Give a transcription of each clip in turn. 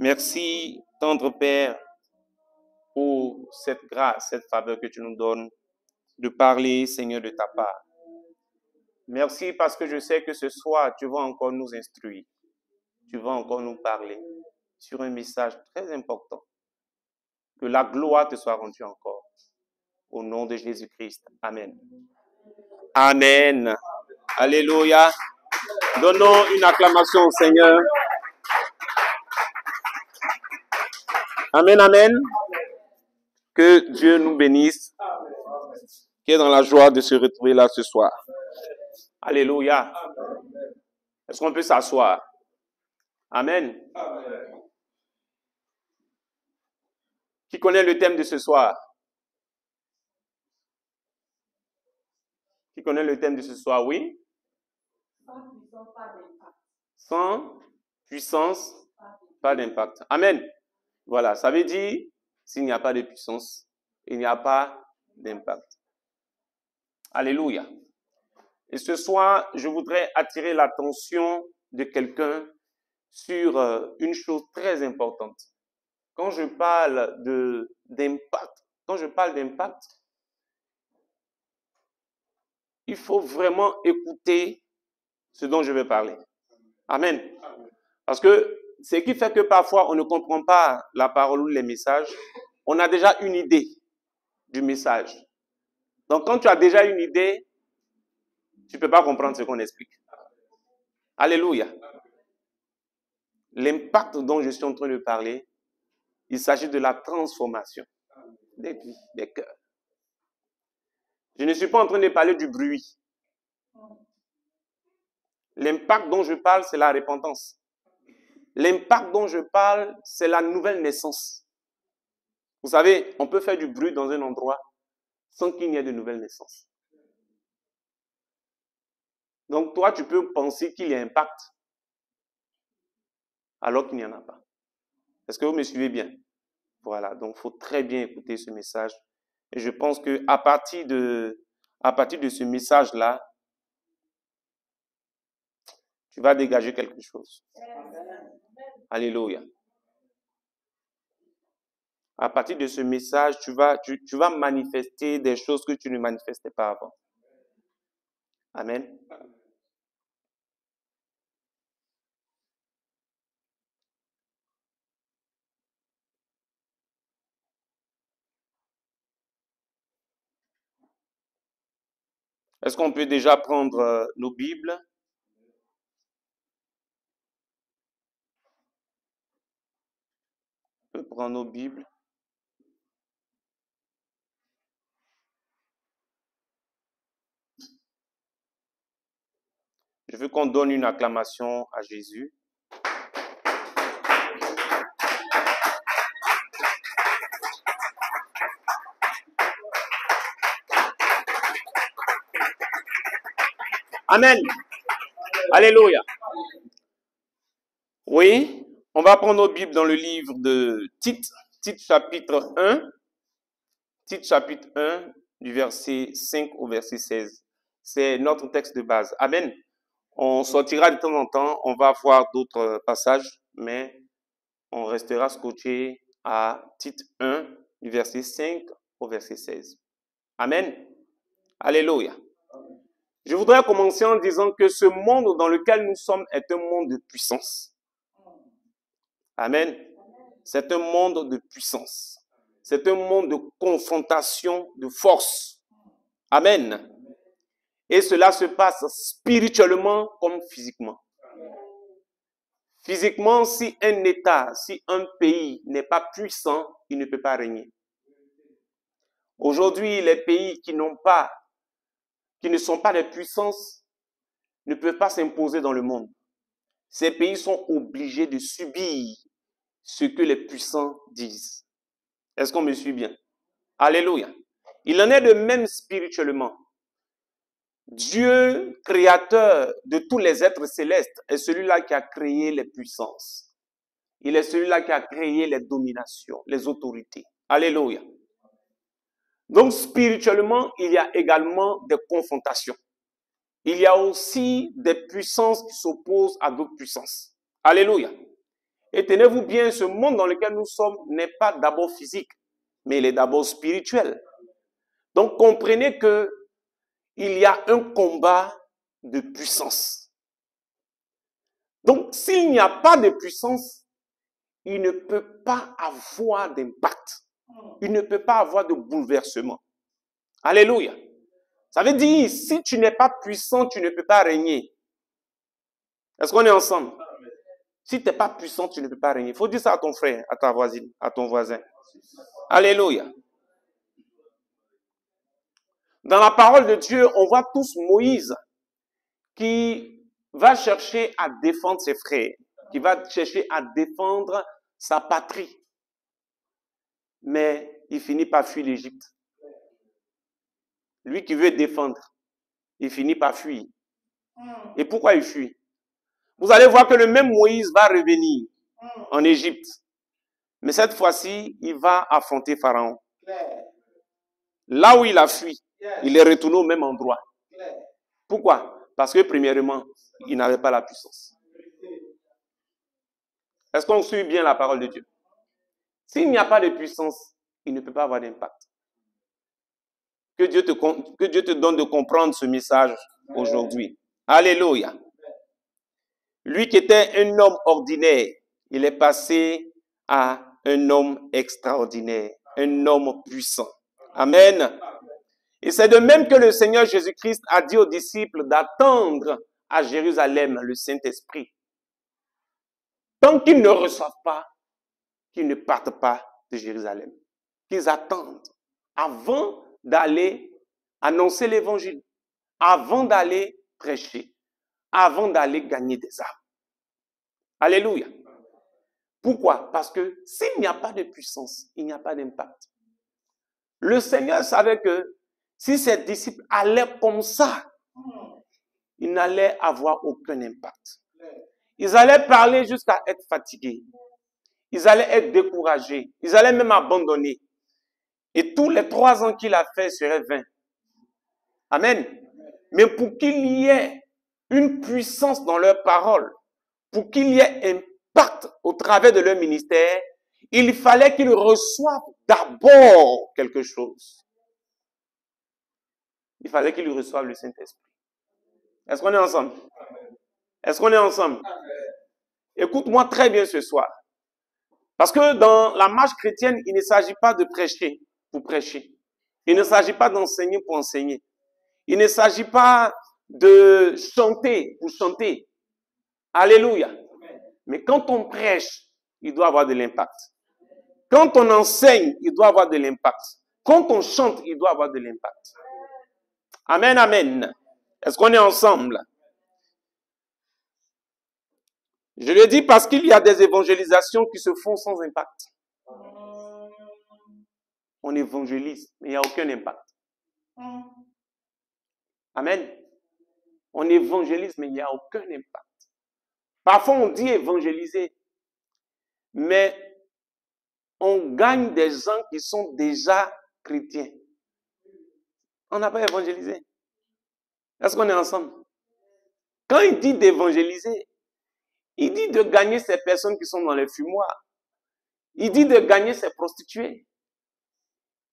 Merci, tendre Père, pour cette grâce, cette faveur que tu nous donnes de parler, Seigneur, de ta part. Merci parce que je sais que ce soir, tu vas encore nous instruire. Tu vas encore nous parler sur un message très important. Que la gloire te soit rendue encore. Au nom de Jésus-Christ. Amen. Amen. Alléluia. Donnons une acclamation au Seigneur. Amen, amen. Que Dieu nous bénisse. Qui est dans la joie de se retrouver là ce soir. Alléluia. Est-ce qu'on peut s'asseoir? Amen. Qui connaît le thème de ce soir? Qui connaît le thème de ce soir? Oui? Sans puissance, pas d'impact. Amen. Voilà, ça veut dire, s'il n'y a pas de puissance, il n'y a pas d'impact. Alléluia. Et ce soir, je voudrais attirer l'attention de quelqu'un sur une chose très importante. Quand je parle d'impact, il faut vraiment écouter ce dont je vais parler. Amen. Parce que ce qui fait que parfois on ne comprend pas la parole ou les messages, on a déjà une idée du message. Donc quand tu as déjà une idée, tu ne peux pas comprendre ce qu'on explique. Alléluia. L'impact dont je suis en train de parler, il s'agit de la transformation des vies, des cœurs. Je ne suis pas en train de parler du bruit. L'impact dont je parle, c'est la repentance. L'impact dont je parle, c'est la nouvelle naissance. Vous savez, on peut faire du bruit dans un endroit sans qu'il n'y ait de nouvelle naissance. Donc toi, tu peux penser qu'il y a un impact alors qu'il n'y en a pas. Est-ce que vous me suivez bien? Voilà, donc il faut très bien écouter ce message. Et je pense qu'à partir de ce message-là, tu vas dégager quelque chose. Alléluia. À partir de ce message, tu vas manifester des choses que tu ne manifestais pas avant. Amen. Est-ce qu'on peut déjà prendre nos Bibles? On peut prendre nos Bibles. Je veux qu'on donne une acclamation à Jésus. Amen. Alléluia. Oui, on va prendre nos Bibles dans le livre de Tite, Tite chapitre 1. Tite chapitre 1, du verset 5 au verset 16. C'est notre texte de base. Amen. On sortira de temps en temps, on va voir d'autres passages, mais on restera scotché à Tite 1, du verset 5 au verset 16. Amen. Alléluia. Je voudrais commencer en disant que ce monde dans lequel nous sommes est un monde de puissance. Amen. C'est un monde de puissance. C'est un monde de confrontation, de force. Amen. Et cela se passe spirituellement comme physiquement. Physiquement, si un État, si un pays n'est pas puissant, il ne peut pas régner. Aujourd'hui, les pays qui ne sont pas des puissances, ne peuvent pas s'imposer dans le monde. Ces pays sont obligés de subir ce que les puissants disent. Est-ce qu'on me suit bien? Alléluia. Il en est de même spirituellement. Dieu, créateur de tous les êtres célestes, est celui-là qui a créé les puissances. Il est celui-là qui a créé les dominations, les autorités. Alléluia. Donc, spirituellement, il y a également des confrontations. Il y a aussi des puissances qui s'opposent à d'autres puissances. Alléluia. Et tenez-vous bien, ce monde dans lequel nous sommes n'est pas d'abord physique, mais il est d'abord spirituel. Donc comprenez que il y a un combat de puissance. Donc s'il n'y a pas de puissance, il ne peut pas avoir d'impact. Il ne peut pas avoir de bouleversement. Alléluia. Ça veut dire, si tu n'es pas puissant, tu ne peux pas régner. Est-ce qu'on est ensemble? Si tu n'es pas puissant, tu ne peux pas régner. Il faut dire ça à ton frère, à ta voisine, à ton voisin. Alléluia. Dans la parole de Dieu, on voit tous Moïse qui va chercher à défendre ses frères, qui va chercher à défendre sa patrie. Mais il finit par fuir l'Égypte. Lui qui veut défendre, il finit par fuir. Et pourquoi il fuit? Vous allez voir que le même Moïse va revenir en Égypte. Mais cette fois-ci, il va affronter Pharaon. Là où il a fui, il est retourné au même endroit. Pourquoi? Parce que premièrement, il n'avait pas la puissance. Est-ce qu'on suit bien la parole de Dieu? S'il n'y a pas de puissance, il ne peut pas avoir d'impact. Que Dieu te donne de comprendre ce message aujourd'hui. Alléluia. Lui qui était un homme ordinaire, il est passé à un homme extraordinaire, un homme puissant. Amen. Et c'est de même que le Seigneur Jésus-Christ a dit aux disciples d'attendre à Jérusalem le Saint-Esprit. Tant qu'ils ne reçoivent pas, qu'ils ne partent pas de Jérusalem. Qu'ils attendent avant d'aller annoncer l'évangile, avant d'aller prêcher, avant d'aller gagner des âmes. Alléluia. Pourquoi? Parce que s'il n'y a pas de puissance, il n'y a pas d'impact. Le Seigneur savait que si ses disciples allaient comme ça, ils n'allaient avoir aucun impact. Ils allaient parler jusqu'à être fatigués. Ils allaient être découragés. Ils allaient même abandonner. Et tous les 3 ans qu'il a fait seraient vains. Amen. Mais pour qu'il y ait une puissance dans leurs paroles, pour qu'il y ait impact au travers de leur ministère, il fallait qu'ils reçoivent d'abord quelque chose. Il fallait qu'ils reçoivent le Saint-Esprit. Est-ce qu'on est ensemble? Est-ce qu'on est ensemble? Écoute-moi très bien ce soir. Parce que dans la marche chrétienne, il ne s'agit pas de prêcher pour prêcher. Il ne s'agit pas d'enseigner pour enseigner. Il ne s'agit pas de chanter pour chanter. Alléluia. Mais quand on prêche, il doit avoir de l'impact. Quand on enseigne, il doit avoir de l'impact. Quand on chante, il doit avoir de l'impact. Amen, amen. Est-ce qu'on est ensemble? Je le dis parce qu'il y a des évangélisations qui se font sans impact. On évangélise, mais il n'y a aucun impact. Amen. On évangélise, mais il n'y a aucun impact. Parfois, on dit évangéliser, mais on gagne des gens qui sont déjà chrétiens. On n'a pas évangélisé. Est-ce qu'on est ensemble? Quand il dit d'évangéliser, il dit de gagner ces personnes qui sont dans les fumoirs. Il dit de gagner ces prostituées.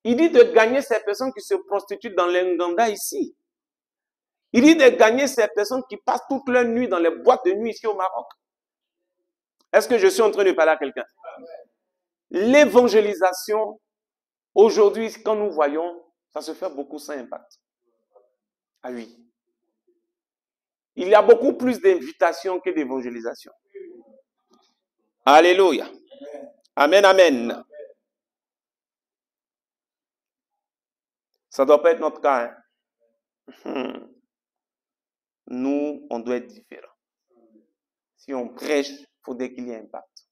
Il dit de gagner ces personnes qui se prostituent dans les Nganda ici. Il dit de gagner ces personnes qui passent toute leur nuit dans les boîtes de nuit ici au Maroc. Est-ce que je suis en train de parler à quelqu'un? L'évangélisation, aujourd'hui, quand nous voyons, ça se fait beaucoup sans impact. Ah oui. Il y a beaucoup plus d'invitations que d'évangélisation. Alléluia. Amen, amen. Ça ne doit pas être notre cas. Hein? Nous, on doit être différents. Si on prêche, il faudrait qu'il y ait impact.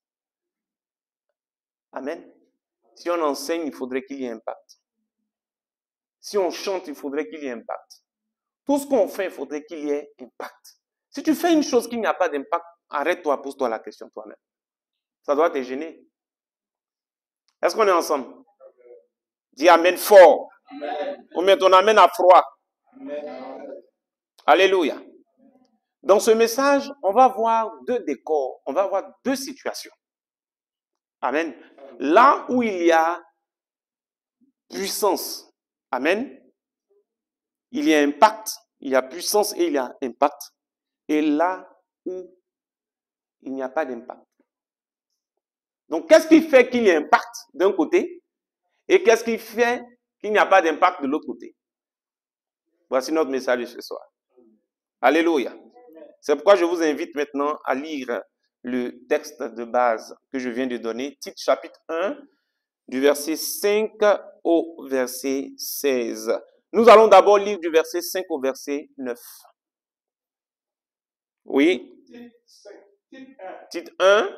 Amen. Si on enseigne, il faudrait qu'il y ait impact. Si on chante, il faudrait qu'il y ait impact. Tout ce qu'on fait, il faudrait qu'il y ait impact. Si tu fais une chose qui n'a pas d'impact, arrête-toi, pose-toi la question toi-même. Ça doit te gêner. Est-ce qu'on est ensemble? Dis amen fort. Amen. Ou mets ton amen à froid. Amen. Alléluia. Dans ce message, on va voir 2 décors, on va voir 2 situations. Amen. Là où il y a puissance, amen, il y a impact, il y a puissance et il y a impact. Et là où il n'y a pas d'impact. Donc, qu'est-ce qui fait qu'il y a impact d'un côté et qu'est-ce qui fait qu'il n'y a pas d'impact de l'autre côté? Voici notre message de ce soir. Alléluia. C'est pourquoi je vous invite maintenant à lire le texte de base que je viens de donner, Tite chapitre 1, du verset 5 au verset 16. Nous allons d'abord lire du verset 5 au verset 9. Oui. Tite 1,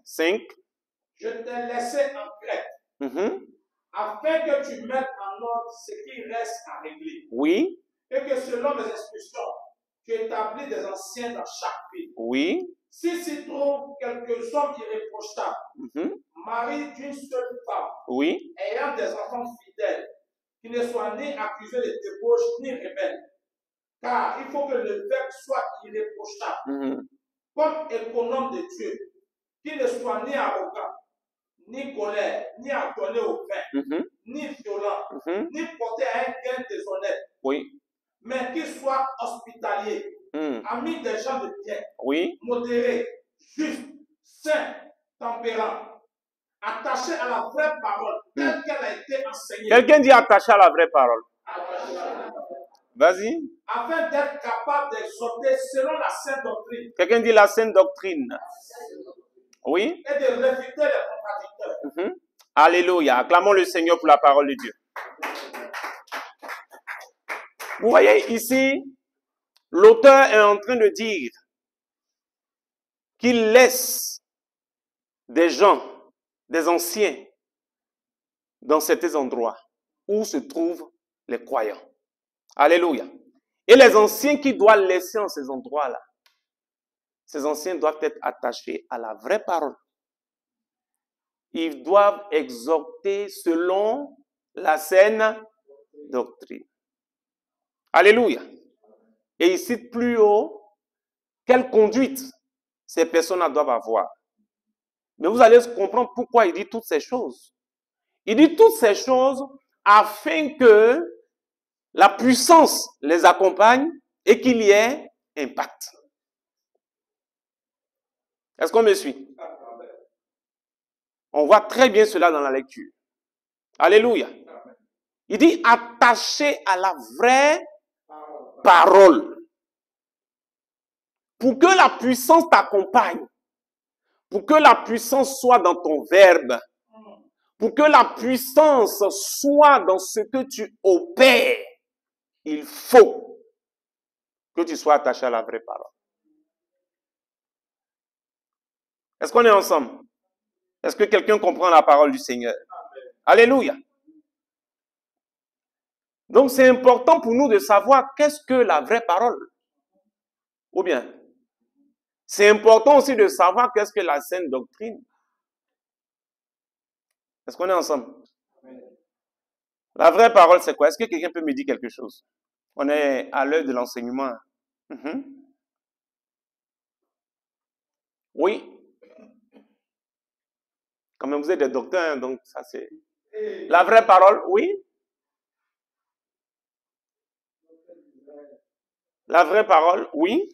5. Je t'ai laissé en Crète, afin que tu mettes en ordre ce qui reste à régler. Oui. Et que selon mes instructions, tu établis des anciens dans chaque pays. Oui. Si s'y trouvent quelques hommes irréprochables, maris d'une seule femme, oui, ayant des enfants fidèles, qui ne soient ni accusés de débauche ni rebelles, car il faut que l'évêque soit irréprochable, comme économe de Dieu, qui ne soit ni arrogant, ni colère, ni adonné au vin, ni violent, ni porté à un gain déshonnête, oui, mais qui soit hospitalier, ami des gens de bien, oui, modéré, juste, saint, tempérant, attaché à la vraie parole, telle qu'elle a été enseignée. Quelqu'un dit attaché à la vraie parole. Vas-y. Afin d'être capable d'exhorter selon la sainte doctrine. Quelqu'un dit la sainte doctrine. Oui. Et de réfuter les contradicteurs. Alléluia. Acclamons le Seigneur pour la parole de Dieu. Vous voyez ici, l'auteur est en train de dire qu'il laisse des gens, des anciens, dans certains endroits où se trouvent les croyants. Alléluia. Et les anciens qui doivent laisser en ces endroits-là, ces anciens doivent être attachés à la vraie parole. Ils doivent exhorter selon la saine doctrine. Alléluia. Et il cite plus haut quelle conduite ces personnes doivent avoir. Mais vous allez comprendre pourquoi il dit toutes ces choses. Il dit toutes ces choses afin que la puissance les accompagne et qu'il y ait impact. Est-ce qu'on me suit? On voit très bien cela dans la lecture. Alléluia. Il dit attaché à la vraie parole. Pour que la puissance t'accompagne, pour que la puissance soit dans ton verbe, pour que la puissance soit dans ce que tu opères, il faut que tu sois attaché à la vraie parole. Est-ce qu'on est ensemble? Est-ce que quelqu'un comprend la parole du Seigneur? Alléluia. Donc c'est important pour nous de savoir qu'est-ce que la vraie parole. Ou bien, c'est important aussi de savoir qu'est-ce que la sainte doctrine. Est-ce qu'on est ensemble? La vraie parole, c'est quoi? Est-ce que quelqu'un peut me dire quelque chose? On est à l'heure de l'enseignement. Oui. Quand même, vous êtes des docteurs, hein, donc ça c'est... La vraie parole, oui. La vraie parole, oui.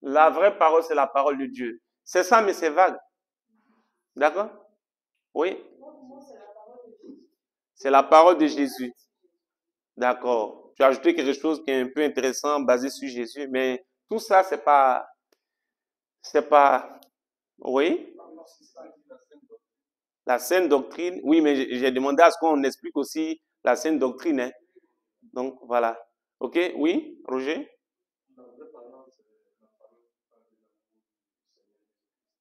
La vraie parole, c'est la parole de Dieu. C'est ça, mais c'est vague. D'accord? Oui. C'est la parole de Jésus. D'accord. Tu as ajouté quelque chose qui est un peu intéressant, basé sur Jésus, mais tout ça, c'est pas... Oui. La sainte doctrine, oui, mais j'ai demandé à ce qu'on explique aussi la sainte doctrine. Hein. Donc, voilà. Ok, oui, Roger?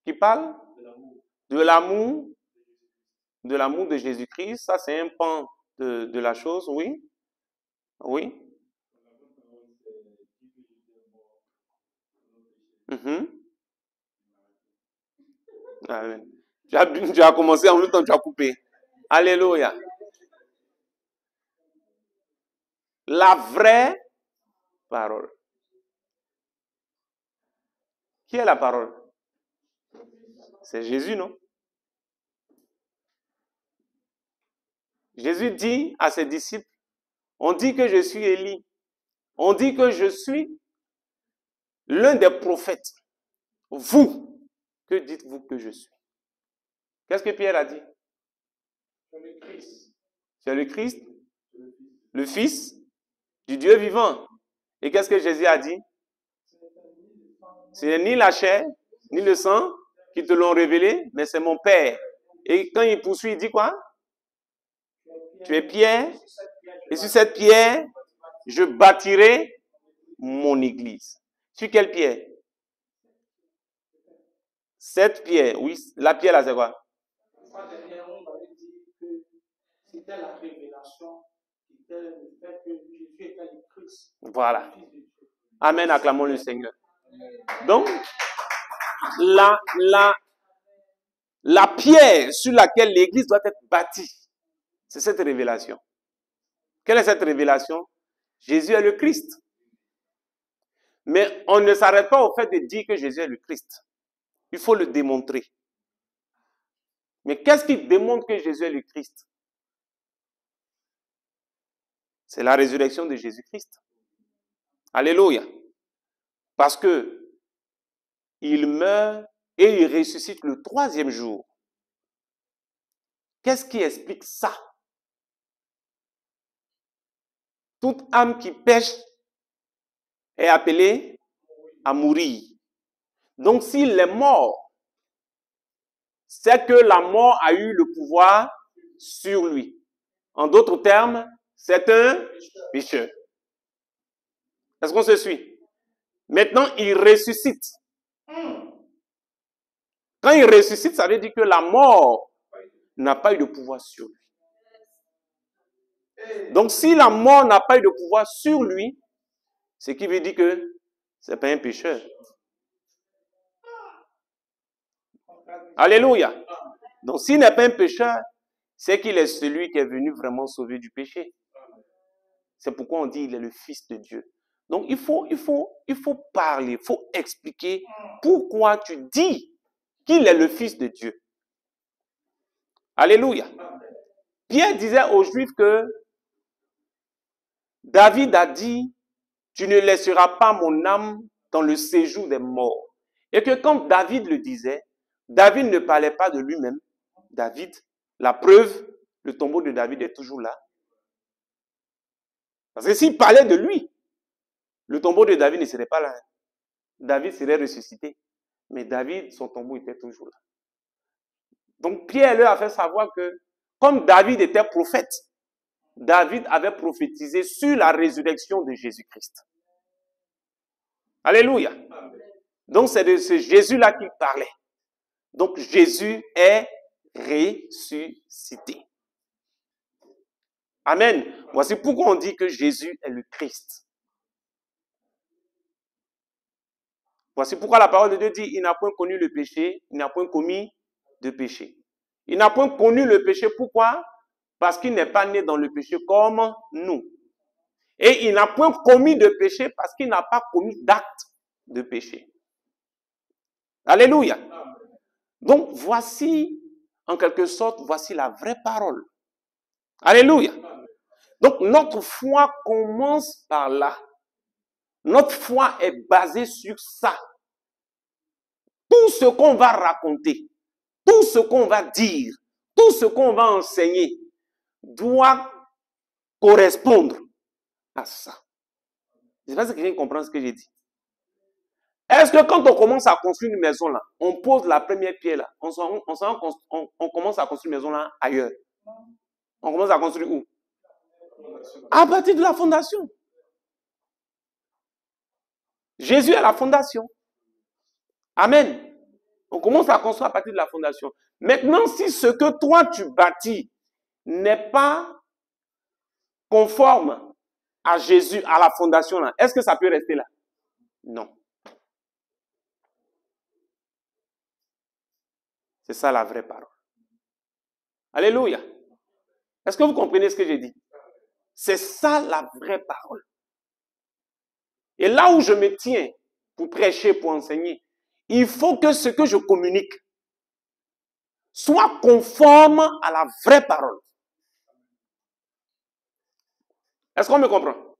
Qui parle? De l'amour. De l'amour de Jésus-Christ. Ça, c'est un pan de la chose, oui. Oui. Amen. Tu as commencé en même temps, tu as coupé. Alléluia. La vraie parole. Qui est la parole? C'est Jésus, non? Jésus dit à ses disciples, on dit que je suis Élie. On dit que je suis l'un des prophètes. Vous, que dites-vous que je suis? Qu'est-ce que Pierre a dit? C'est le Christ. C'est le Christ, le Fils du Dieu vivant. Et qu'est-ce que Jésus a dit? C'est ni la chair, ni le sang qui te l'ont révélé, mais c'est mon Père. Et quand il poursuit, il dit quoi? Tu es Pierre, et sur cette pierre, je bâtirai mon église. Sur quelle pierre? Cette pierre, oui, la pierre là, c'est quoi? C'était la révélation, c'était le fait que Jésus était le Christ. Voilà. Amen, acclamons le Seigneur. Donc, la pierre sur laquelle l'église doit être bâtie, c'est cette révélation. Quelle est cette révélation? Jésus est le Christ. Mais on ne s'arrête pas au fait de dire que Jésus est le Christ. Il faut le démontrer. Mais qu'est-ce qui démontre que Jésus est le Christ? C'est la résurrection de Jésus-Christ. Alléluia. Parce que il meurt et il ressuscite le 3e jour. Qu'est-ce qui explique ça? Toute âme qui pêche est appelée à mourir. Donc s'il est mort, c'est que la mort a eu le pouvoir sur lui. En d'autres termes, c'est un pécheur. Est-ce qu'on se suit? Maintenant, il ressuscite. Quand il ressuscite, ça veut dire que la mort n'a pas eu de pouvoir sur lui. Donc, si la mort n'a pas eu de pouvoir sur lui, ce qui veut dire que ce n'est pas un pécheur. Alléluia. Donc, s'il n'est pas un pécheur, c'est qu'il est celui qui est venu vraiment sauver du péché. C'est pourquoi on dit qu'il est le Fils de Dieu. Donc, il faut parler, il faut expliquer pourquoi tu dis qu'il est le Fils de Dieu. Alléluia. Pierre disait aux Juifs que David a dit, tu ne laisseras pas mon âme dans le séjour des morts. Et que quand David le disait, David ne parlait pas de lui-même. David, la preuve, le tombeau de David est toujours là. Parce que s'il parlait de lui, le tombeau de David ne serait pas là. David serait ressuscité. Mais David, son tombeau était toujours là. Donc Pierre leur a fait savoir que, comme David était prophète, David avait prophétisé sur la résurrection de Jésus-Christ. Alléluia. Donc c'est de ce Jésus-là qu'il parlait. Donc Jésus est ressuscité. Amen. Voici pourquoi on dit que Jésus est le Christ. Voici pourquoi la parole de Dieu dit, il n'a point connu le péché, il n'a point commis de péché. Il n'a point connu le péché, pourquoi? Parce qu'il n'est pas né dans le péché comme nous. Et il n'a point commis de péché parce qu'il n'a pas commis d'acte de péché. Alléluia. Donc voici, en quelque sorte, voici la vraie parole. Alléluia. Donc notre foi commence par là. Notre foi est basée sur ça. Tout ce qu'on va raconter, tout ce qu'on va dire, tout ce qu'on va enseigner doit correspondre à ça. Je ne sais pas si quelqu'un comprend ce que j'ai dit. Est-ce que quand on commence à construire une maison là, on pose la première pierre là, on commence à construire une maison là ailleurs? On commence à construire où? À partir de la fondation. Jésus est la fondation. Amen. On commence à construire à partir de la fondation. Maintenant, si ce que toi tu bâtis n'est pas conforme à Jésus, à la fondation là, est-ce que ça peut rester là? Non. C'est ça la vraie parole. Alléluia. Est-ce que vous comprenez ce que j'ai dit? C'est ça la vraie parole. Et là où je me tiens pour prêcher, pour enseigner, il faut que ce que je communique Sois conforme à la vraie parole. Est-ce qu'on me comprend?